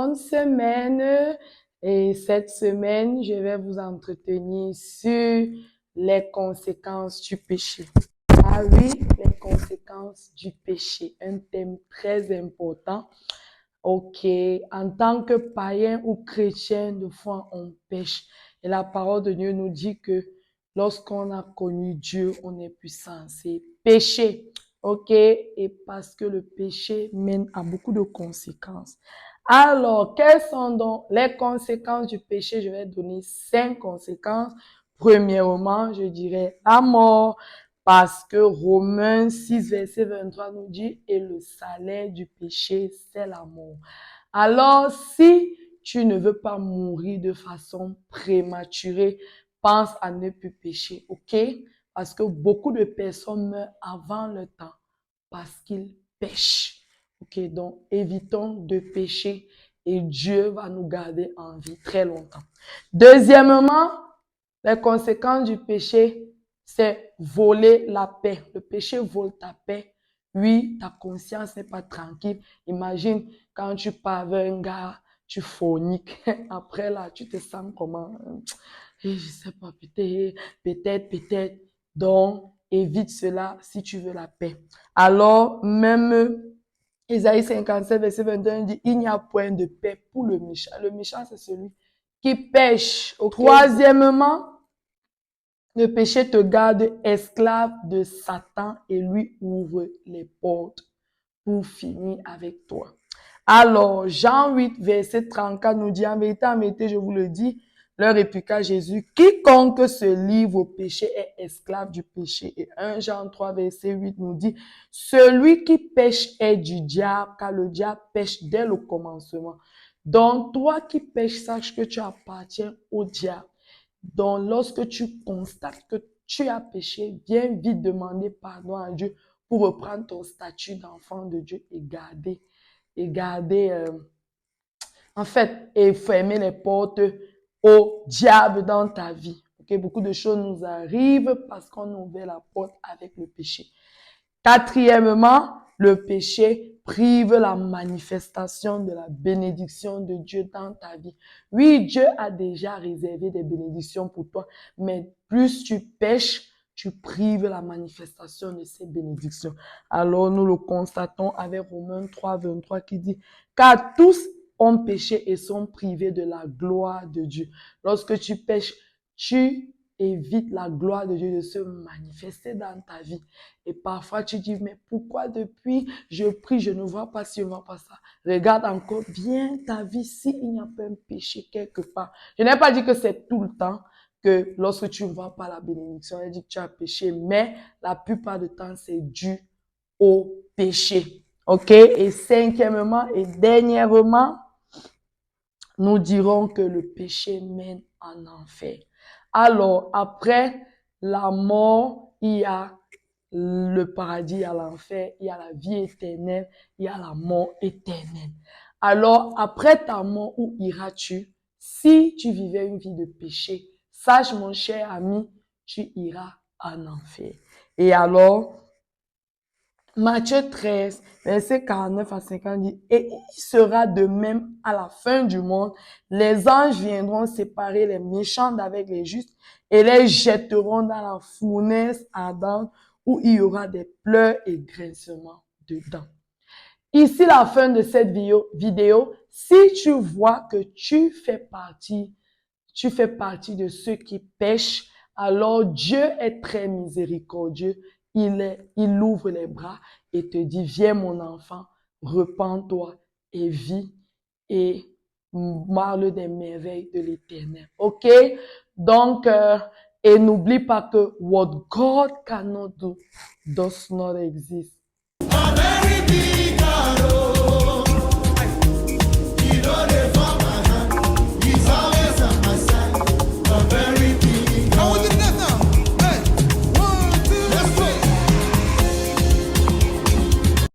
bonne semaine. Et cette semaine, je vais vous entretenir sur les conséquences du péché. Ah oui, les conséquences du péché, un thème très important. Ok, en tant que païen ou chrétien, de fois on pêche. Et la parole de Dieu nous dit que lorsqu'on a connu Dieu, on n'est plus censé pécher. Ok, et parce que le péché mène à beaucoup de conséquences. Alors, quelles sont donc les conséquences du péché? Je vais donner 5 conséquences. Premièrement, je dirais la mort. Parce que Romains 6, verset 23 nous dit, et le salaire du péché, c'est la mort. Alors, si tu ne veux pas mourir de façon prématurée, pense à ne plus pécher, ok? Parce que beaucoup de personnes meurent avant le temps parce qu'ils pêchent. Ok, donc évitons de pécher et Dieu va nous garder en vie très longtemps. Deuxièmement, les conséquences du péché, c'est voler la paix. Le péché vole ta paix. Oui, ta conscience n'est pas tranquille. Imagine quand tu parles avec un gars, tu forniques. Après là, tu te sens comment? Je sais pas, peut-être. Donc, évite cela si tu veux la paix. Alors, même Isaïe 57, verset 21 dit, il n'y a point de paix pour le méchant. Le méchant, c'est celui qui pêche. Okay? Troisièmement, le péché te garde esclave de Satan et lui ouvre les portes pour finir avec toi. Alors, Jean 8, verset 34 nous dit, en vérité, je vous le dis, leur répliqua Jésus, quiconque se livre au péché est esclave du péché. Et 1 Jean 3, verset 8 nous dit, celui qui pêche est du diable, car le diable pêche dès le commencement. Donc, toi qui pêches, sache que tu appartiens au diable. Donc, lorsque tu constates que tu as péché, viens vite demander pardon à Dieu pour reprendre ton statut d'enfant de Dieu et garder, en fait, et fermer les portes au diable dans ta vie. Okay? Beaucoup de choses nous arrivent parce qu'on a ouvert la porte avec le péché. Quatrièmement, le péché prive la manifestation de la bénédiction de Dieu dans ta vie. Oui, Dieu a déjà réservé des bénédictions pour toi, mais plus tu pêches, tu prives la manifestation de ces bénédictions. Alors, nous le constatons avec Romains 3, 23 qui dit, car tous ont péché et sont privés de la gloire de Dieu. Lorsque tu pêches, tu évites la gloire de Dieu de se manifester dans ta vie. Et parfois, tu dis, mais pourquoi depuis je prie, je ne vois pas si je ne vois pas ça. Regarde encore bien ta vie s'il n'y a pas un péché quelque part. Je n'ai pas dit que c'est tout le temps que lorsque tu ne vois pas la bénédiction, elle dit que tu as péché, mais la plupart du temps, c'est dû au péché. OK? Et cinquièmement et dernièrement, nous dirons que le péché mène en enfer. Alors, après la mort, il y a le paradis, il y a l'enfer, il y a la vie éternelle, il y a la mort éternelle. Alors, après ta mort, où iras-tu? Si tu vivais une vie de péché, sache mon cher ami, tu iras en enfer. Et alors, Matthieu 13, verset 49 à 50 dit, et il sera de même à la fin du monde. Les anges viendront séparer les méchants d'avec les justes et les jetteront dans la fournaise ardente où il y aura des pleurs et grincements dedans. Ici, la fin de cette vidéo. Si tu vois que tu fais partie de ceux qui pêchent, alors Dieu est très miséricordieux. Il ouvre les bras et te dit, viens mon enfant, repens-toi et vis et parle des merveilles de l'Éternel. OK? Donc, et n'oublie pas que what God cannot do does not exist.